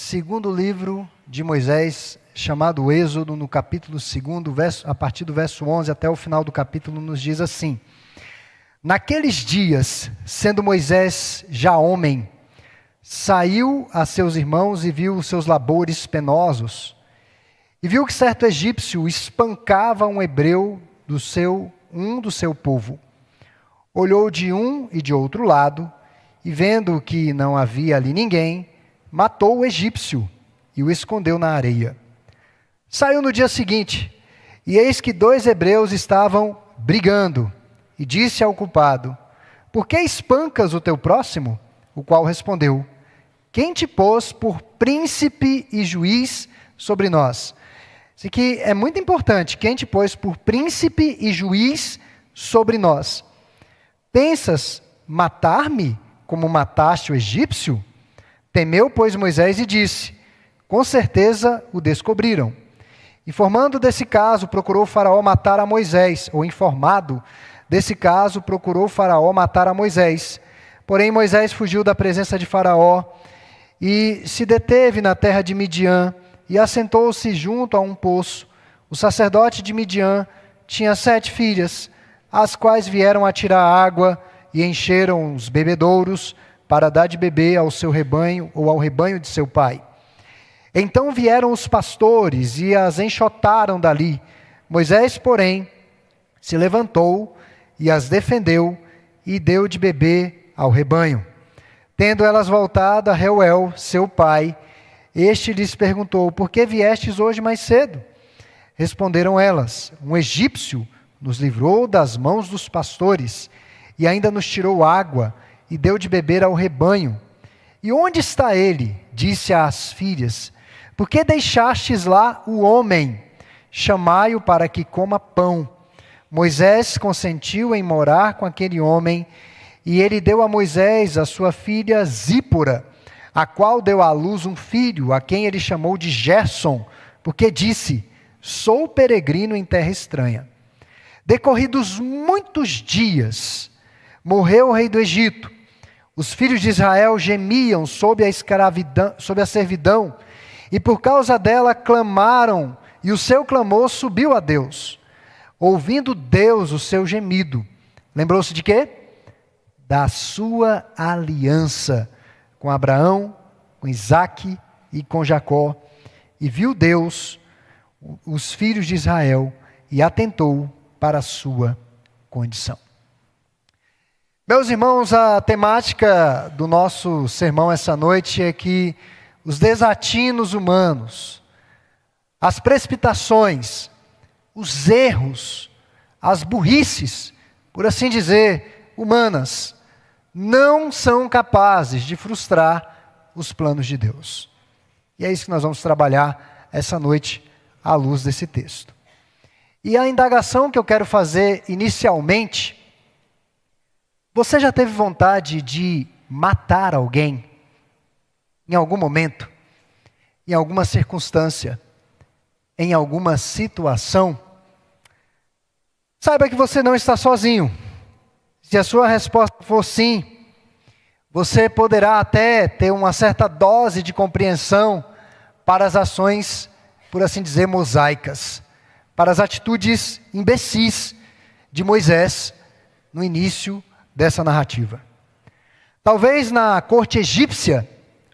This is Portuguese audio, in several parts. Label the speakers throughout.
Speaker 1: segundo livro de Moisés, chamado Êxodo, no capítulo 2, a partir do verso 11 até o final do capítulo, nos diz assim: Naqueles dias, sendo Moisés já homem, saiu a seus irmãos e viu os seus labores penosos, e viu que certo egípcio espancava um hebreu do seu povo. Olhou de um e de outro lado, e vendo que não havia ali ninguém, matou o egípcio e o escondeu na areia. Saiu no dia seguinte, e eis que 2 hebreus estavam brigando, e disse ao culpado: Por que espancas o teu próximo? O qual respondeu: Quem te pôs por príncipe e juiz sobre nós? Isso aqui é muito importante. Quem te pôs por príncipe e juiz sobre nós? Pensas matar-me como mataste o egípcio? Temeu, pois, Moisés e disse: Com certeza o descobriram. Informando desse caso, procurou Faraó matar a Moisés, ou informado desse caso, procurou Faraó matar a Moisés. Porém, Moisés fugiu da presença de Faraó e se deteve na terra de Midian e assentou-se junto a um poço. O sacerdote de Midian tinha 7 filhas, as quais vieram a tirar água e encheram os bebedouros para dar de beber ao seu rebanho ou ao rebanho de seu pai. Então vieram os pastores e as enxotaram dali. Moisés, porém, se levantou e as defendeu e deu de beber ao rebanho. Tendo elas voltado a Reuel, seu pai, este lhes perguntou: Por que viestes hoje mais cedo? Responderam elas: Um egípcio nos livrou das mãos dos pastores e ainda nos tirou água e deu de beber ao rebanho. E onde está ele? Disse às filhas: Por que deixastes lá o homem? Chamai-o para que coma pão. Moisés consentiu em morar com aquele homem, e ele deu a Moisés a sua filha Zípora, a qual deu à luz um filho, a quem ele chamou de Gersom, porque disse: Sou peregrino em terra estranha. Decorridos muitos dias, morreu o rei do Egito. Os filhos de Israel gemiam sob a escravidão, sob a servidão, e por causa dela clamaram, e o seu clamor subiu a Deus. Ouvindo Deus o seu gemido, lembrou-se de quê? Da sua aliança com Abraão, com Isaque e com Jacó. E viu Deus os filhos de Israel e atentou para a sua condição. Meus irmãos, a temática do nosso sermão essa noite é que os desatinos humanos, as precipitações, os erros, as burrices, por assim dizer, humanas, não são capazes de frustrar os planos de Deus. E é isso que nós vamos trabalhar essa noite à luz desse texto. E a indagação que eu quero fazer inicialmente: você já teve vontade de matar alguém? Em algum momento? Em alguma circunstância? Em alguma situação? Saiba que você não está sozinho. Se a sua resposta for sim, você poderá até ter uma certa dose de compreensão para as ações, por assim dizer, mosaicas, para as atitudes imbecis de Moisés no início dessa narrativa. Talvez na corte egípcia,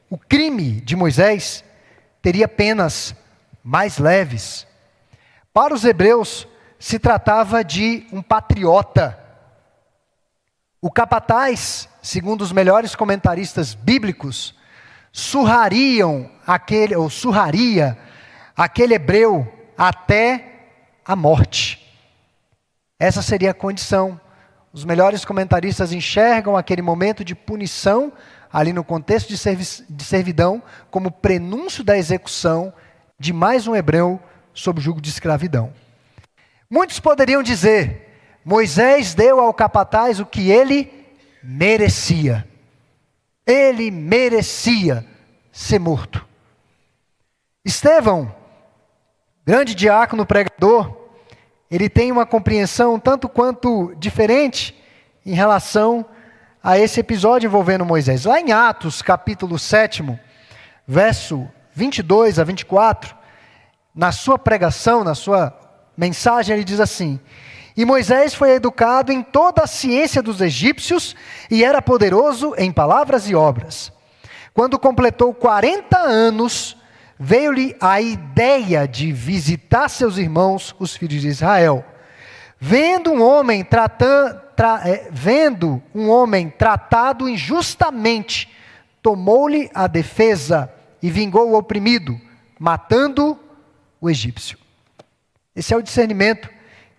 Speaker 1: o crime de Moisés teria penas mais leves. Para os hebreus, se tratava de um patriota. O capataz, segundo os melhores comentaristas bíblicos, surraria aquele hebreu até a morte. Essa seria a condição. Os melhores comentaristas enxergam aquele momento de punição, ali no contexto de servidão, como prenúncio da execução de mais um hebreu sob o jugo de escravidão. Muitos poderiam dizer: Moisés deu ao capataz o que ele merecia. Ele merecia ser morto. Estevão, grande diácono pregador, ele tem uma compreensão tanto quanto diferente em relação a esse episódio envolvendo Moisés. Lá em Atos, capítulo 7, verso 22 a 24, na sua pregação, na sua mensagem, ele diz assim: e Moisés foi educado em toda a ciência dos egípcios e era poderoso em palavras e obras. Quando completou 40 anos, veio-lhe a ideia de visitar seus irmãos, os filhos de Israel. Vendo um homem tratado injustamente, tomou-lhe a defesa e vingou o oprimido, matando o egípcio. Esse é o discernimento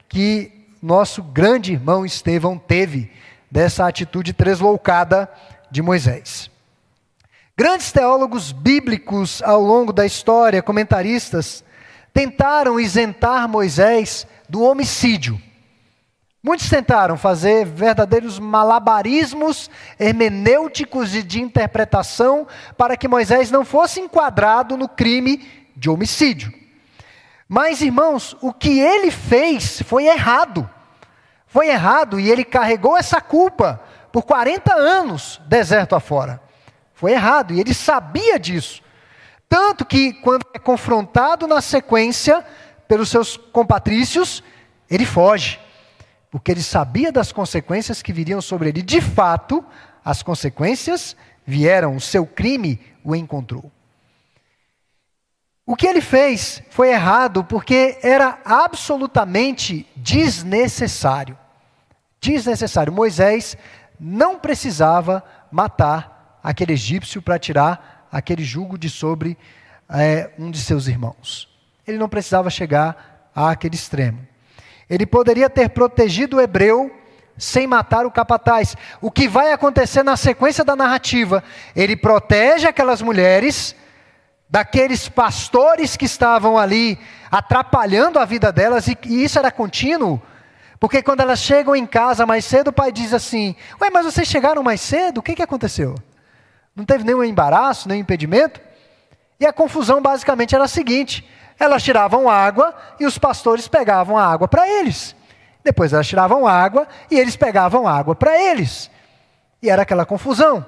Speaker 1: que nosso grande irmão Estevão teve dessa atitude tresloucada de Moisés. Grandes teólogos bíblicos ao longo da história, comentaristas, tentaram isentar Moisés do homicídio. Muitos tentaram fazer verdadeiros malabarismos hermenêuticos e de interpretação para que Moisés não fosse enquadrado no crime de homicídio. Mas, irmãos, o que ele fez foi errado. Foi errado e ele carregou essa culpa por 40 anos deserto afora. Foi errado e ele sabia disso. Tanto que, quando é confrontado na sequência pelos seus compatrícios, ele foge. Porque ele sabia das consequências que viriam sobre ele. De fato, as consequências vieram, o seu crime o encontrou. O que ele fez foi errado porque era absolutamente desnecessário. Desnecessário. Moisés não precisava matar aquele egípcio para tirar aquele jugo de sobre um de seus irmãos. Ele não precisava chegar àquele extremo. Ele poderia ter protegido o hebreu sem matar o capataz. O que vai acontecer na sequência da narrativa? Ele protege aquelas mulheres daqueles pastores que estavam ali atrapalhando a vida delas, e isso era contínuo, porque quando elas chegam em casa mais cedo, o pai diz assim: ué, mas vocês chegaram mais cedo? O que aconteceu? Não teve nenhum embaraço, nenhum impedimento? E a confusão basicamente era a seguinte: elas tiravam água e os pastores pegavam a água para eles. Depois elas tiravam água e eles pegavam água para eles. E era aquela confusão.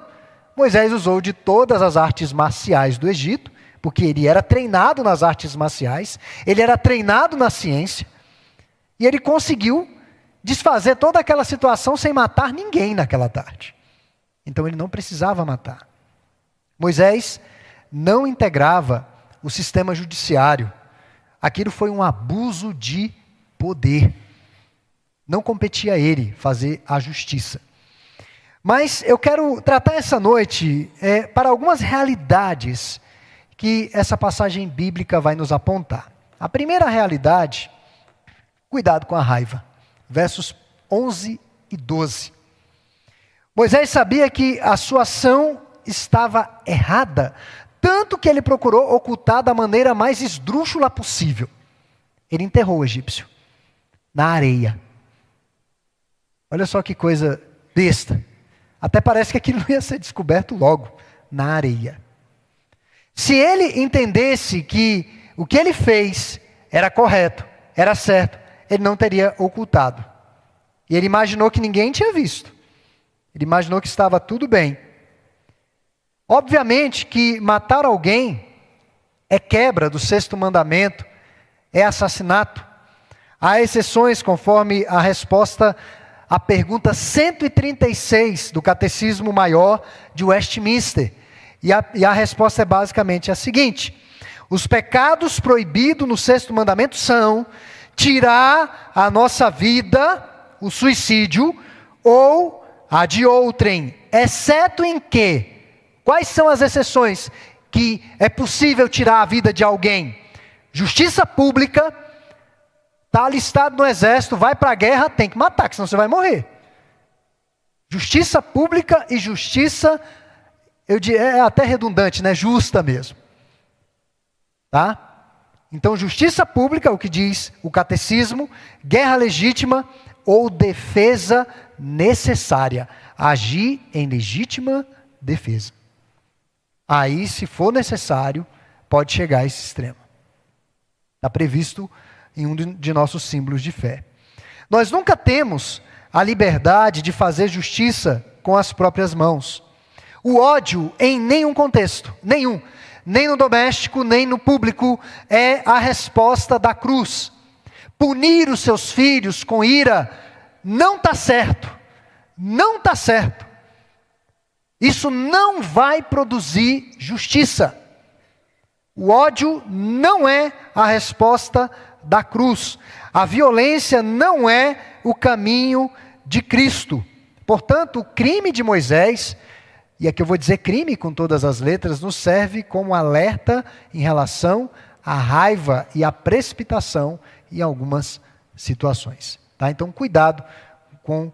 Speaker 1: Moisés usou de todas as artes marciais do Egito, porque ele era treinado nas artes marciais, ele era treinado na ciência, e ele conseguiu desfazer toda aquela situação sem matar ninguém naquela tarde. Então ele não precisava matar. Moisés não integrava o sistema judiciário. Aquilo foi um abuso de poder. Não competia a ele fazer a justiça. Mas eu quero tratar essa noite para algumas realidades que essa passagem bíblica vai nos apontar. A primeira realidade, cuidado com a raiva. Versos 11 e 12. Moisés sabia que a sua ação estava errada, tanto que ele procurou ocultar da maneira mais esdrúxula possível. Ele enterrou o egípcio na areia. Olha só que coisa besta. Até parece que aquilo não ia ser descoberto logo, na areia. Se ele entendesse que o que ele fez era correto, era certo, ele não teria ocultado. E ele imaginou que ninguém tinha visto. Ele imaginou que estava tudo bem. Obviamente que matar alguém é quebra do sexto mandamento, é assassinato. Há exceções conforme a resposta à pergunta 136 do Catecismo Maior de Westminster. E a resposta é basicamente a seguinte: os pecados proibidos no sexto mandamento são tirar a nossa vida, o suicídio, ou a de outrem, exceto em que? Quais são as exceções que é possível tirar a vida de alguém? Justiça pública, está alistado no exército, vai para a guerra, tem que matar, que senão você vai morrer. Justiça pública e justiça, é até redundante, né? Justa mesmo. Tá? Então, justiça pública, o que diz o catecismo, guerra legítima ou defesa necessária. Agir em legítima defesa. Aí, se for necessário, pode chegar a esse extremo. Está previsto em um de nossos símbolos de fé. Nós nunca temos a liberdade de fazer justiça com as próprias mãos. O ódio em nenhum contexto, nenhum, nem no doméstico, nem no público, é a resposta da cruz. Punir os seus filhos com ira não está certo. Não está certo. Isso não vai produzir justiça. O ódio não é a resposta da cruz. A violência não é o caminho de Cristo. Portanto, o crime de Moisés, e aqui eu vou dizer crime com todas as letras, nos serve como alerta em relação à raiva e à precipitação em algumas situações. Tá? Então, cuidado com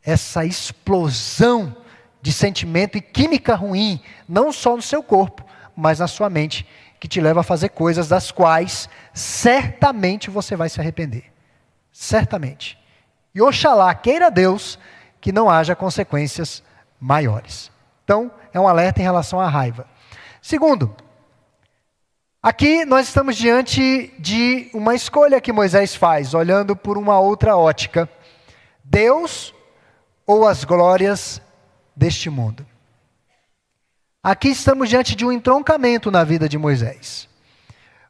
Speaker 1: essa explosão de sentimento e química ruim, não só no seu corpo, mas na sua mente, que te leva a fazer coisas das quais certamente você vai se arrepender. Certamente. E oxalá, queira Deus, que não haja consequências maiores. Então, é um alerta em relação à raiva. Segundo, aqui nós estamos diante de uma escolha que Moisés faz, olhando por uma outra ótica. Deus ou as glórias deste mundo? Aqui estamos diante de um entroncamento na vida de Moisés.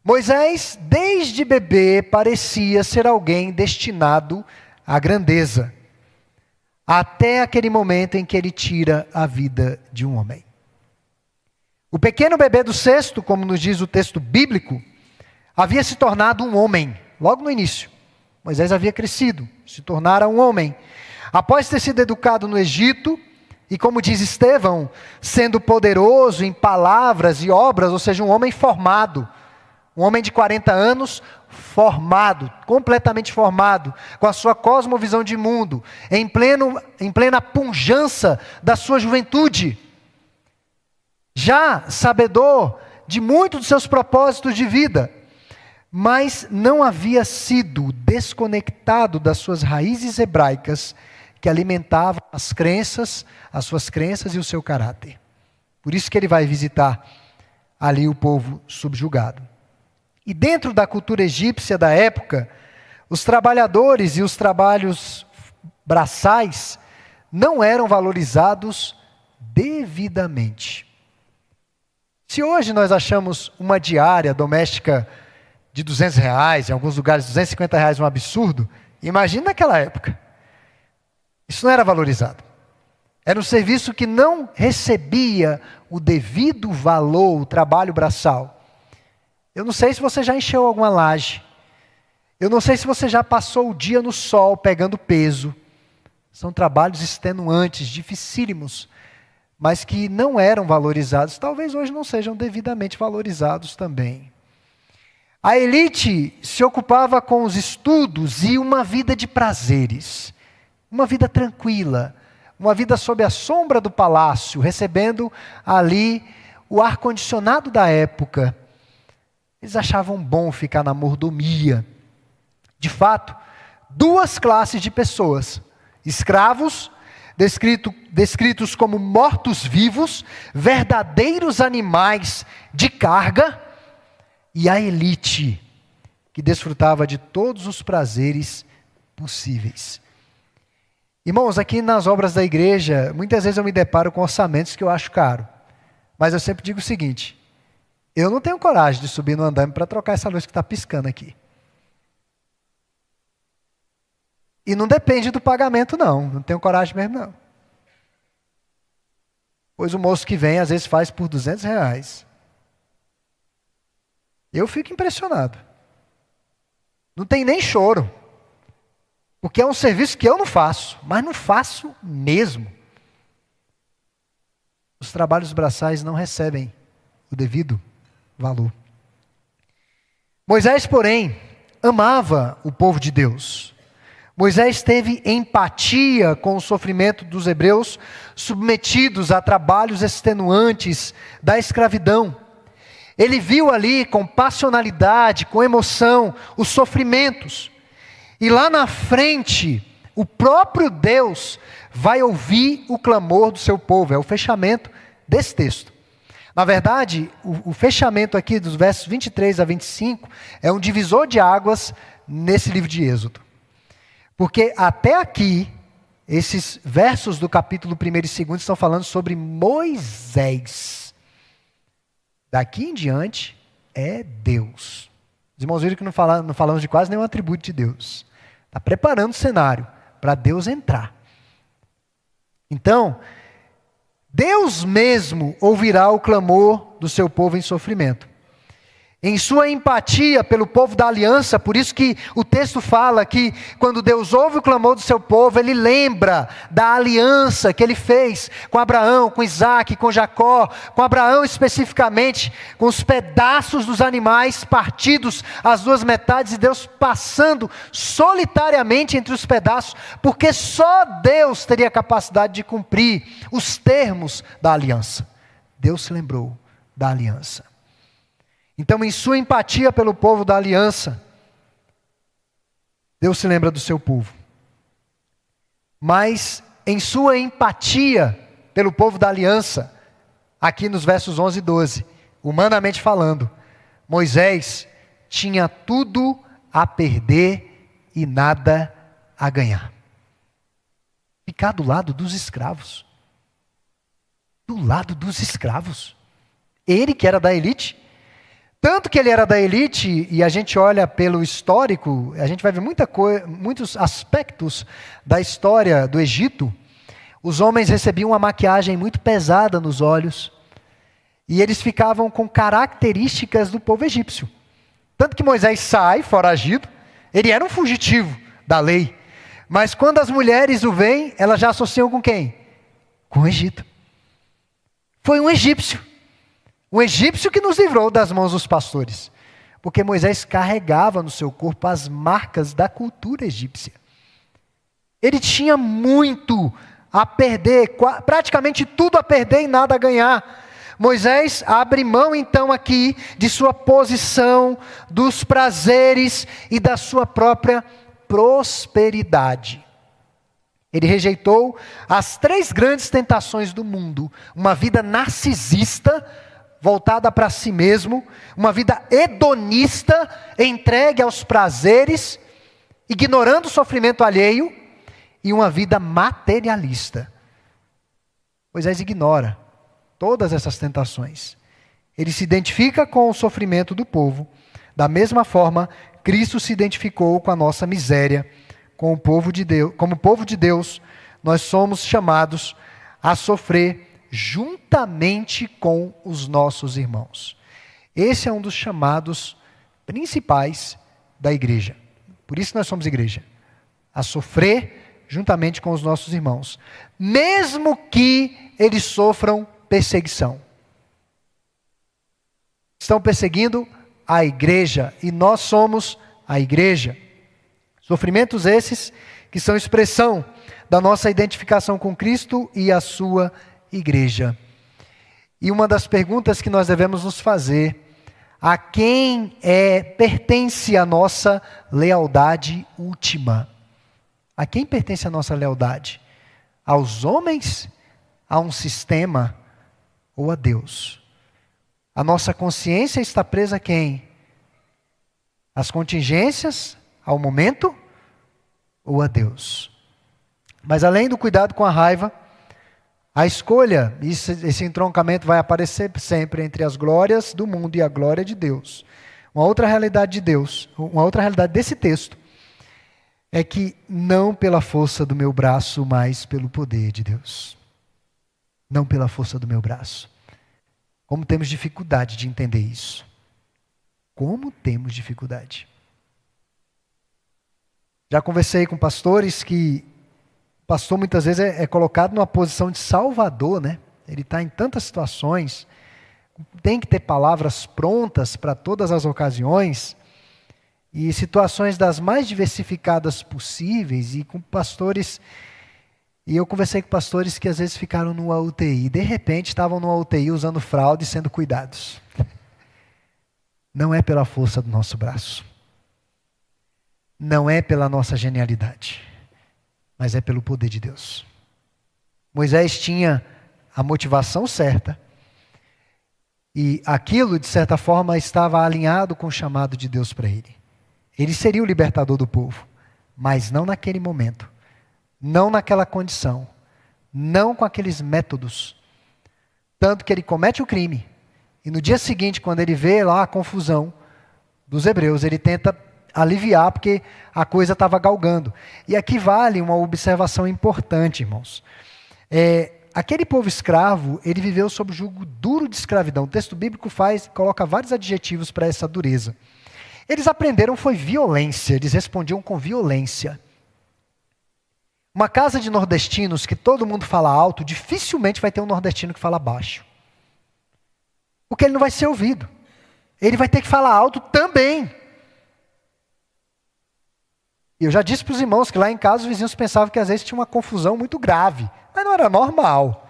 Speaker 1: Moisés, desde bebê, parecia ser alguém destinado à grandeza, até aquele momento em que ele tira a vida de um homem. O pequeno bebê do cesto, como nos diz o texto bíblico, havia se tornado um homem, logo no início. Moisés havia crescido, se tornara um homem. Após ter sido educado no Egito, e como diz Estevão, sendo poderoso em palavras e obras, ou seja, um homem formado, um homem de 40 anos, formado, completamente formado, com a sua cosmovisão de mundo, em plena pujança da sua juventude, já sabedor de muitos dos seus propósitos de vida, mas não havia sido desconectado das suas raízes hebraicas, que alimentavam as suas crenças e o seu caráter. Por isso que ele vai visitar ali o povo subjugado. E dentro da cultura egípcia da época, os trabalhadores e os trabalhos braçais não eram valorizados devidamente. Se hoje nós achamos uma diária doméstica de R$200, em alguns lugares R$250 um absurdo, imagine naquela época. Isso não era valorizado. Era um serviço que não recebia o devido valor, o trabalho braçal. Eu não sei se você já encheu alguma laje. Eu não sei se você já passou o dia no sol pegando peso. São trabalhos extenuantes, dificílimos, mas que não eram valorizados. Talvez hoje não sejam devidamente valorizados também. A elite se ocupava com os estudos e uma vida de prazeres. Uma vida tranquila, uma vida sob a sombra do palácio, recebendo ali o ar-condicionado da época. Eles achavam bom ficar na mordomia. De fato, duas classes de pessoas: escravos, descritos como mortos-vivos, verdadeiros animais de carga, e a elite, que desfrutava de todos os prazeres possíveis. Irmãos, aqui nas obras da igreja, muitas vezes eu me deparo com orçamentos que eu acho caro. Mas eu sempre digo o seguinte: eu não tenho coragem de subir no andame para trocar essa luz que está piscando aqui. E não depende do pagamento, não. Não tenho coragem mesmo, não. Pois o moço que vem, às vezes faz por R$200. Eu fico impressionado. Não tem nem choro. Porque é um serviço que eu não faço, mas não faço mesmo. Os trabalhos braçais não recebem o devido valor. Moisés, porém, amava o povo de Deus. Moisés teve empatia com o sofrimento dos hebreus submetidos a trabalhos extenuantes da escravidão. Ele viu ali com passionalidade, com emoção, os sofrimentos. E lá na frente, o próprio Deus vai ouvir o clamor do seu povo. É o fechamento desse texto. Na verdade, o fechamento aqui dos versos 23 a 25 é um divisor de águas nesse livro de Êxodo. Porque até aqui, esses versos do capítulo 1 e 2 estão falando sobre Moisés. Daqui em diante é Deus. Os irmãos viram que não falamos de quase nenhum atributo de Deus. Está preparando o cenário para Deus entrar. Então, Deus mesmo ouvirá o clamor do seu povo em sofrimento. Em sua empatia pelo povo da aliança, por isso que o texto fala que quando Deus ouve o clamor do seu povo, Ele lembra da aliança que Ele fez com Abraão, com Isaac, com Jacó, com Abraão especificamente, com os pedaços dos animais partidos às duas metades e Deus passando solitariamente entre os pedaços, porque só Deus teria capacidade de cumprir os termos da aliança. Deus se lembrou da aliança. Então, em sua empatia pelo povo da aliança, Deus se lembra do seu povo. Mas, em sua empatia pelo povo da aliança, aqui nos versos 11 e 12, humanamente falando, Moisés tinha tudo a perder e nada a ganhar. Ficar do lado dos escravos. Do lado dos escravos. Ele que era da elite. Tanto que ele era da elite, e a gente olha pelo histórico, a gente vai ver muitos aspectos da história do Egito. Os homens recebiam uma maquiagem muito pesada nos olhos, e eles ficavam com características do povo egípcio. Tanto que Moisés sai, foragido, ele era um fugitivo da lei, mas quando as mulheres o veem, elas já associam com quem? Com o Egito. Foi um egípcio. Um egípcio que nos livrou das mãos dos pastores. Porque Moisés carregava no seu corpo as marcas da cultura egípcia. Ele tinha muito a perder, praticamente tudo a perder e nada a ganhar. Moisés abre mão então aqui de sua posição, dos prazeres e da sua própria prosperidade. Ele rejeitou as 3 grandes tentações do mundo. Uma vida narcisista, voltada para si mesmo, uma vida hedonista, entregue aos prazeres, ignorando o sofrimento alheio, e uma vida materialista. Moisés ignora todas essas tentações. Ele se identifica com o sofrimento do povo. Da mesma forma, Cristo se identificou com a nossa miséria, com o povo de Deus. Como povo de Deus, nós somos chamados a sofrer juntamente com os nossos irmãos. Esse é um dos chamados principais da igreja. Por isso nós somos igreja. A sofrer juntamente com os nossos irmãos. Mesmo que eles sofram perseguição. Estão perseguindo a igreja e nós somos a igreja. Sofrimentos esses que são expressão da nossa identificação com Cristo e a sua igreja. E uma das perguntas que nós devemos nos fazer: a quem pertence a nossa lealdade última? A quem pertence a nossa lealdade? Aos homens, a um sistema ou a Deus? A nossa consciência está presa a quem? Às contingências, ao momento ou a Deus? Mas além do cuidado com a raiva, a escolha, esse entroncamento vai aparecer sempre entre as glórias do mundo e a glória de Deus. Uma outra realidade de Deus, uma outra realidade desse texto, é que não pela força do meu braço, mas pelo poder de Deus. Não pela força do meu braço. Como temos dificuldade de entender isso. Como temos dificuldade. Já conversei com pastores que o pastor muitas vezes é colocado numa posição de salvador, né? Ele está em tantas situações, tem que ter palavras prontas para todas as ocasiões, e situações das mais diversificadas possíveis, e com pastores, e eu conversei com pastores que às vezes ficaram numa UTI, de repente estavam numa UTI usando fralda e sendo cuidados. Não é pela força do nosso braço, não é pela nossa genialidade, mas é pelo poder de Deus. Moisés tinha a motivação certa, e aquilo, de certa forma, estava alinhado com o chamado de Deus para ele. Ele seria o libertador do povo, mas não naquele momento, não naquela condição, não com aqueles métodos. Tanto que ele comete o crime, E no dia seguinte, quando ele vê lá a confusão dos hebreus, ele tenta aliviar, porque a coisa estava galgando. E aqui vale uma observação importante, irmãos. Aquele povo escravo, ele viveu sob o jugo duro de escravidão. O texto bíblico coloca vários adjetivos para essa dureza. Eles aprenderam foi violência, eles respondiam com violência. Uma casa de nordestinos que todo mundo fala alto, dificilmente vai ter um nordestino que fala baixo. Porque ele não vai ser ouvido. Ele vai ter que falar alto também. E eu já disse para os irmãos que lá em casa os vizinhos pensavam que às vezes tinha uma confusão muito grave. Mas não era normal.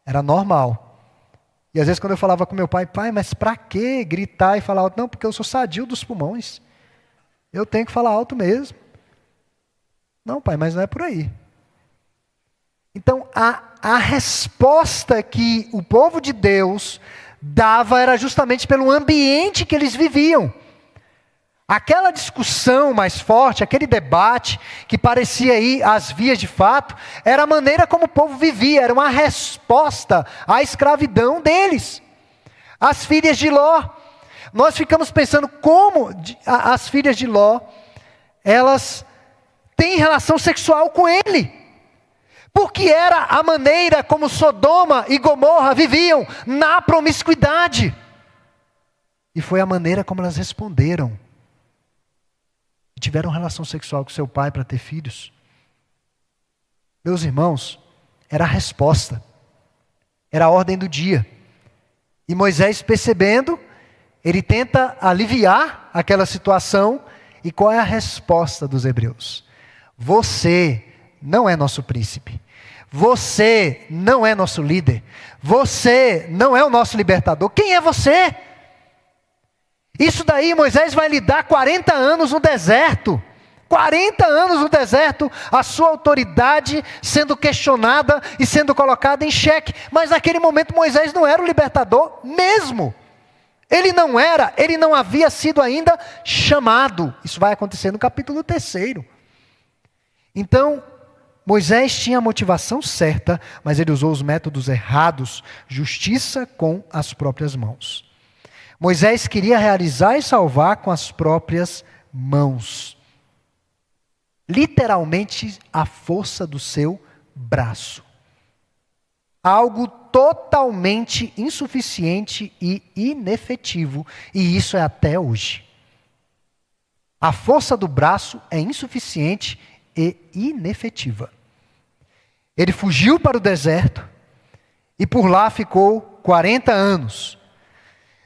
Speaker 1: Era normal. E às vezes quando eu falava com meu pai, mas para que gritar e falar alto? Não, porque eu sou sadio dos pulmões. Eu tenho que falar alto mesmo. Não, pai, mas não é por aí. Então, a resposta que o povo de Deus dava era justamente pelo ambiente que eles viviam. Aquela discussão mais forte, aquele debate que parecia ir às vias de fato, era a maneira como o povo vivia, era uma resposta à escravidão deles. As filhas de Ló. Nós ficamos pensando como as filhas de Ló, elas têm relação sexual com ele. Porque era a maneira como Sodoma e Gomorra viviam, na promiscuidade. E foi a maneira como elas responderam. Tiveram relação sexual com seu pai para ter filhos. Meus irmãos, era a resposta. Era a ordem do dia. E Moisés, percebendo, ele tenta aliviar aquela situação. E qual é a resposta dos hebreus? Você não é nosso príncipe. Você não é nosso líder. Você não é o nosso libertador. Quem é você? Isso daí Moisés vai lidar 40 anos no deserto. 40 anos no deserto, a sua autoridade sendo questionada e sendo colocada em xeque. Mas naquele momento Moisés não era o libertador mesmo. Ele não havia sido ainda chamado. Isso vai acontecer no capítulo 3. Então, Moisés tinha a motivação certa, mas ele usou os métodos errados, justiça com as próprias mãos. Moisés queria realizar e salvar com as próprias mãos. Literalmente, a força do seu braço. Algo totalmente insuficiente e inefetivo, e isso é até hoje. A força do braço é insuficiente e inefetiva. Ele fugiu para o deserto e por lá ficou 40 anos.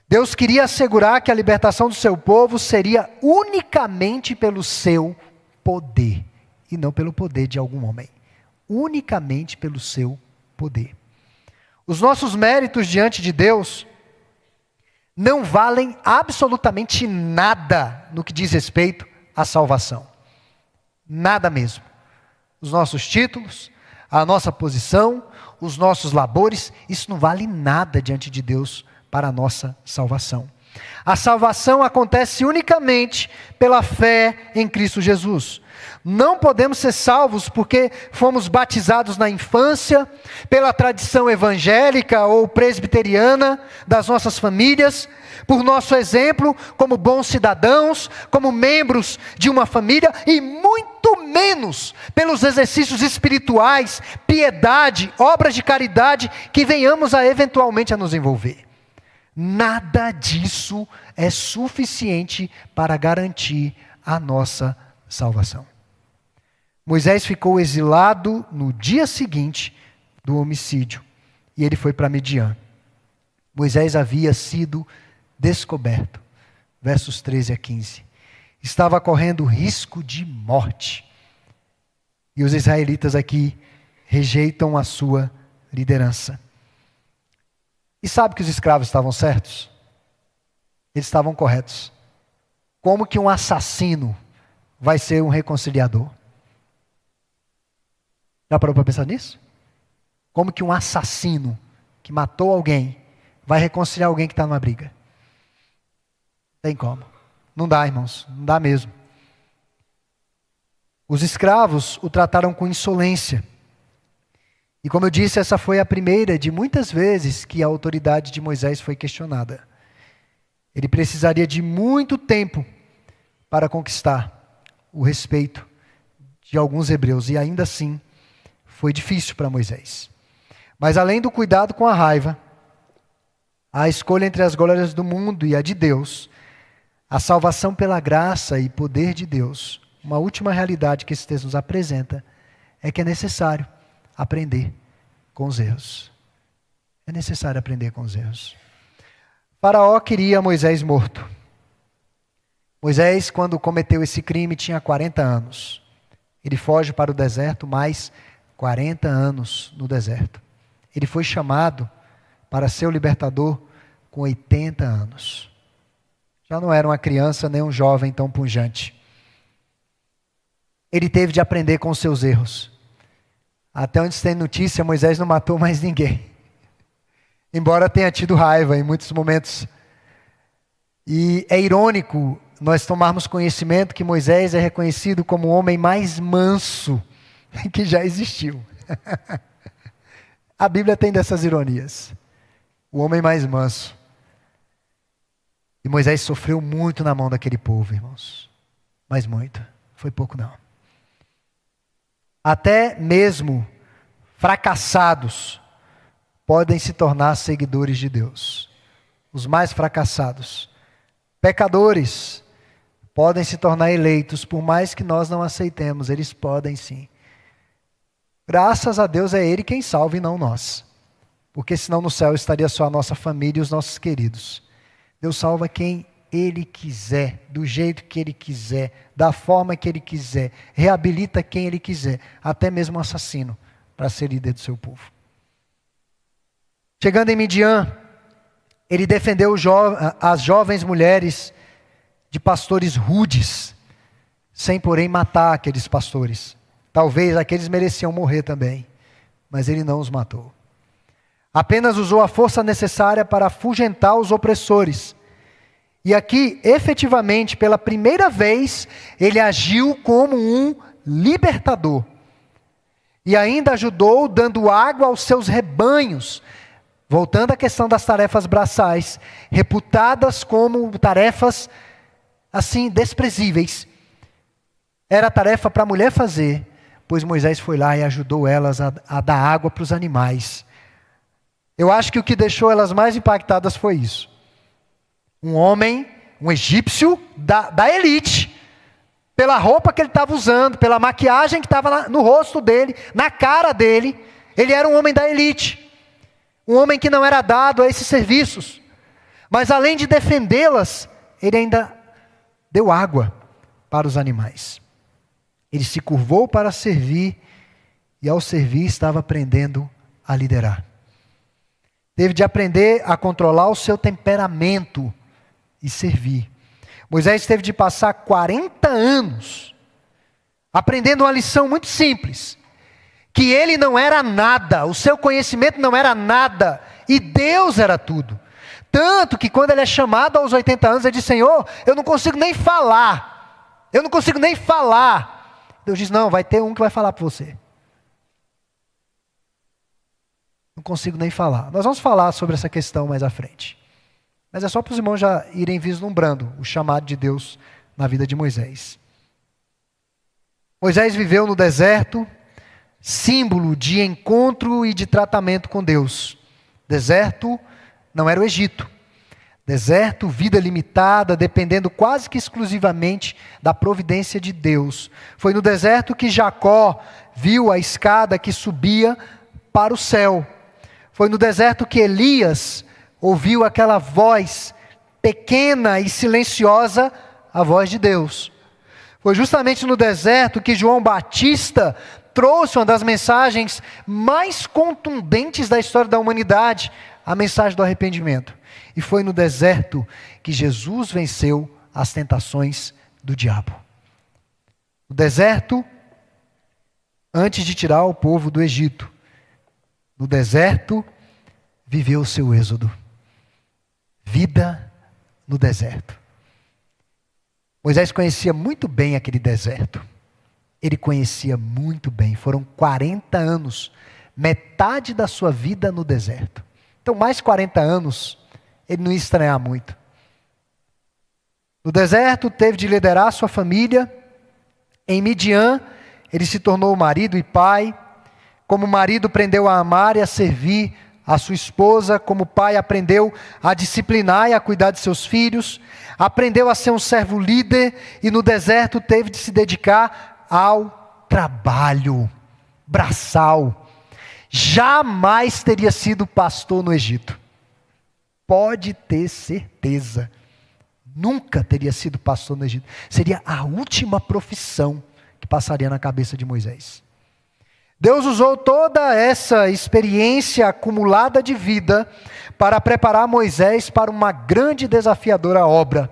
Speaker 1: Deus queria assegurar que a libertação do seu povo seria unicamente pelo seu poder, e não pelo poder de algum homem. Unicamente pelo seu poder. Os nossos méritos diante de Deus não valem absolutamente nada no que diz respeito à salvação. Nada mesmo. Os nossos títulos, a nossa posição, os nossos labores, isso não vale nada diante de Deus para a nossa salvação. A salvação acontece unicamente pela fé em Cristo Jesus. Não podemos ser salvos porque fomos batizados na infância, pela tradição evangélica ou presbiteriana das nossas famílias, por nosso exemplo como bons cidadãos, como membros de uma família, e muito menos pelos exercícios espirituais, piedade, obras de caridade que venhamos eventualmente a nos envolver. Nada disso é suficiente para garantir a nossa salvação. Moisés ficou exilado no dia seguinte do homicídio e ele foi para Midian. Moisés havia sido descoberto. Versos 13 a 15. Estava correndo risco de morte. E os israelitas aqui rejeitam a sua liderança. E sabe que os escravos estavam certos? Eles estavam corretos. Como que um assassino vai ser um reconciliador? Já parou para pensar nisso? Como que um assassino que matou alguém vai reconciliar alguém que está numa briga? Tem como. Não dá, irmãos. Não dá mesmo. Os escravos o trataram com insolência. E como eu disse, essa foi a primeira de muitas vezes que a autoridade de Moisés foi questionada. Ele precisaria de muito tempo para conquistar o respeito de alguns hebreus, e ainda assim foi difícil para Moisés. Mas além do cuidado com a raiva, a escolha entre as glórias do mundo e a de Deus, a salvação pela graça e poder de Deus, uma última realidade que esse texto nos apresenta é que é necessário aprender com os erros. É necessário aprender com os erros. Faraó queria Moisés morto. Moisés, quando cometeu esse crime, tinha 40 anos. Ele foge para o deserto, mais 40 anos no deserto. Ele foi chamado para ser o libertador com 80 anos. Já não era uma criança nem um jovem tão pujante. Ele teve de aprender com os seus erros. Até onde se tem notícia, Moisés não matou mais ninguém. Embora tenha tido raiva em muitos momentos. E é irônico nós tomarmos conhecimento que Moisés é reconhecido como o homem mais manso que já existiu. A Bíblia tem dessas ironias. O homem mais manso. E Moisés sofreu muito na mão daquele povo, irmãos. Mas muito. Foi pouco não. Até mesmo fracassados podem se tornar seguidores de Deus. Os mais fracassados. Pecadores podem se tornar eleitos, por mais que nós não aceitemos, eles podem sim. Graças a Deus é Ele quem salva e não nós. Porque senão no céu estaria só a nossa família e os nossos queridos. Deus salva quem Ele quiser, do jeito que Ele quiser, da forma que Ele quiser, reabilita quem Ele quiser, até mesmo um assassino, para ser líder do seu povo. Chegando em Midian, ele defendeu as jovens mulheres de pastores rudes, sem porém matar aqueles pastores. Talvez aqueles mereciam morrer também, mas ele não os matou. Apenas usou a força necessária para afugentar os opressores. E aqui, efetivamente, pela primeira vez, ele agiu como um libertador. E ainda ajudou dando água aos seus rebanhos. Voltando à questão das tarefas braçais, reputadas como tarefas, assim, desprezíveis. Era tarefa para a mulher fazer, pois Moisés foi lá e ajudou elas a dar água para os animais. Eu acho que o que deixou elas mais impactadas foi isso. Um homem, um egípcio da elite, pela roupa que ele estava usando, pela maquiagem que estava no rosto dele, na cara dele, ele era um homem da elite. Um homem que não era dado a esses serviços. Mas além de defendê-las, ele ainda deu água para os animais. Ele se curvou para servir, e ao servir estava aprendendo a liderar. Teve de aprender a controlar o seu temperamento e servir. Moisés teve de passar 40 anos aprendendo uma lição muito simples. Que ele não era nada, o seu conhecimento não era nada, e Deus era tudo. Tanto que quando ele é chamado aos 80 anos, ele diz: Senhor, eu não consigo nem falar. Eu não consigo nem falar. Deus diz: não, vai ter um que vai falar para você. Não consigo nem falar. Nós vamos falar sobre essa questão mais à frente. Mas é só para os irmãos já irem vislumbrando o chamado de Deus na vida de Moisés. Moisés viveu no deserto, símbolo de encontro e de tratamento com Deus. Deserto não era o Egito. Deserto, vida limitada, dependendo quase que exclusivamente da providência de Deus. Foi no deserto que Jacó viu a escada que subia para o céu. Foi no deserto que Elias ouviu aquela voz pequena e silenciosa, a voz de Deus. Foi justamente no deserto que João Batista trouxe uma das mensagens mais contundentes da história da humanidade, a mensagem do arrependimento. E foi no deserto que Jesus venceu as tentações do diabo. No deserto, antes de tirar o povo do Egito. No deserto, viveu o seu êxodo. Vida no deserto. Moisés conhecia muito bem aquele deserto. Ele conhecia muito bem. Foram 40 anos metade da sua vida no deserto. Então, mais 40 anos, ele não ia estranhar muito. No deserto, teve de liderar sua família. Em Midian, ele se tornou marido e pai. Como marido, aprendeu a amar e a servir a sua esposa. Como pai, aprendeu a disciplinar e a cuidar de seus filhos. Aprendeu a ser um servo líder. E no deserto, teve de se dedicar ao trabalho braçal. Jamais teria sido pastor no Egito. Pode ter certeza. Nunca teria sido pastor no Egito. Seria a última profissão que passaria na cabeça de Moisés. Deus usou toda essa experiência acumulada de vida para preparar Moisés para uma grande e desafiadora obra.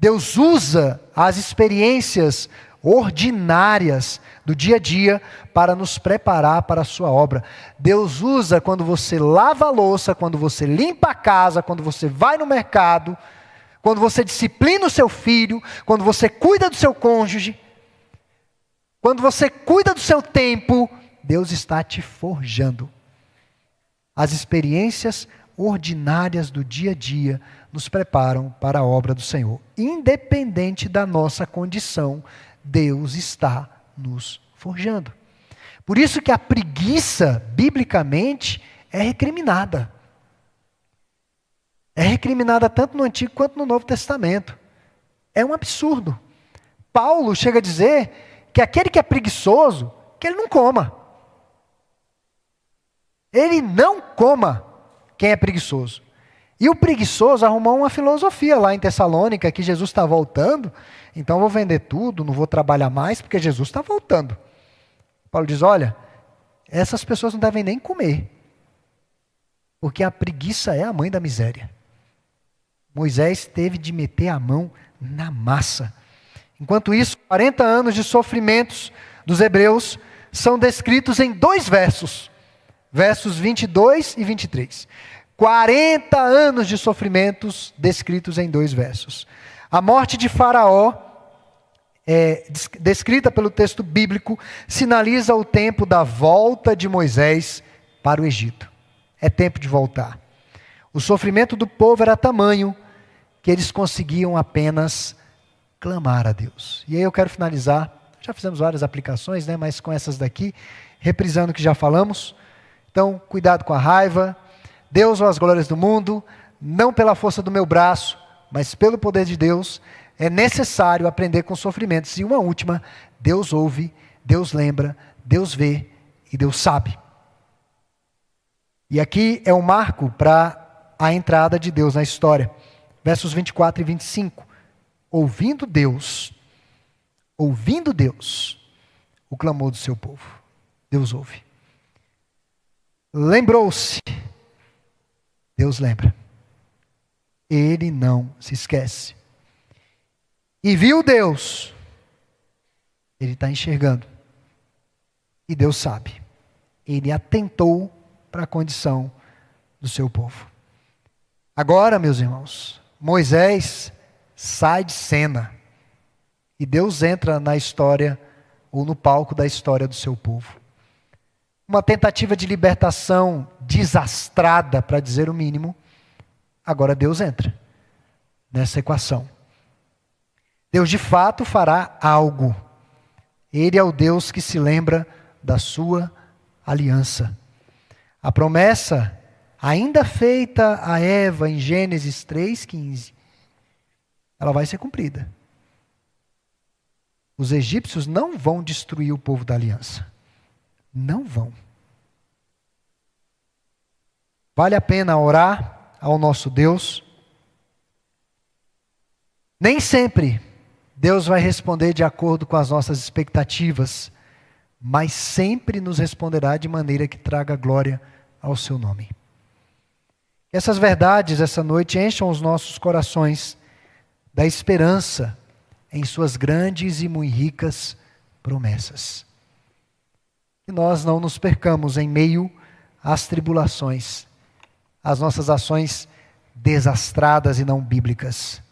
Speaker 1: Deus usa as experiências ordinárias do dia a dia para nos preparar para a sua obra. Deus usa quando você lava a louça, quando você limpa a casa, quando você vai no mercado, quando você disciplina o seu filho, quando você cuida do seu cônjuge, quando você cuida do seu tempo, Deus está te forjando. As experiências ordinárias do dia a dia nos preparam para a obra do Senhor. Independente da nossa condição, Deus está nos forjando. Por isso que a preguiça, biblicamente, é recriminada. É recriminada tanto no Antigo quanto no Novo Testamento. É um absurdo. Paulo chega a dizer que aquele que é preguiçoso, que ele não coma. Ele não coma quem é preguiçoso. E o preguiçoso arrumou uma filosofia lá em Tessalônica, que Jesus está voltando, então eu vou vender tudo, não vou trabalhar mais, porque Jesus está voltando. Paulo diz, olha, essas pessoas não devem nem comer, porque a preguiça é a mãe da miséria. Moisés teve de meter a mão na massa. Enquanto isso, 40 anos de sofrimentos dos hebreus são descritos em 2 versos. Versos 22 e 23. 40 anos de sofrimentos descritos em 2 versos. A morte de Faraó, descrita pelo texto bíblico, sinaliza o tempo da volta de Moisés para o Egito. É tempo de voltar. O sofrimento do povo era tamanho que eles conseguiam apenas clamar a Deus. E aí eu quero finalizar, já fizemos várias aplicações, né, mas com essas daqui, reprisando o que já falamos. Então, cuidado com a raiva. Deus ou as glórias do mundo, não pela força do meu braço, mas pelo poder de Deus, é necessário aprender com sofrimentos. E uma última, Deus ouve, Deus lembra, Deus vê e Deus sabe. E aqui é um marco para a entrada de Deus na história. Versos 24 e 25. Ouvindo Deus, o clamor do seu povo. Deus ouve. Lembrou-se, Deus lembra. Ele não se esquece. E viu Deus, ele está enxergando. E Deus sabe. Ele atentou para a condição do seu povo. Agora, meus irmãos, Moisés sai de cena. E Deus entra na história, ou no palco da história do seu povo. Uma tentativa de libertação desastrada, para dizer o mínimo. Agora Deus entra nessa equação. Deus de fato fará algo. Ele é o Deus que se lembra da sua aliança. A promessa, ainda feita a Eva em Gênesis 3,15, ela vai ser cumprida. Os egípcios não vão destruir o povo da aliança. Não vão. Vale a pena orar ao nosso Deus. Nem sempre Deus vai responder de acordo com as nossas expectativas, mas sempre nos responderá de maneira que traga glória ao seu nome. Essas verdades, essa noite, encham os nossos corações da esperança em suas grandes e muito ricas promessas. Que nós não nos percamos em meio às tribulações, às nossas ações desastradas e não bíblicas,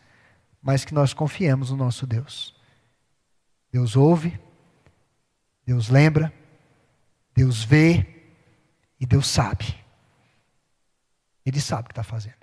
Speaker 1: mas que nós confiemos no nosso Deus. Deus ouve, Deus lembra, Deus vê E Deus sabe. Ele sabe o que está fazendo.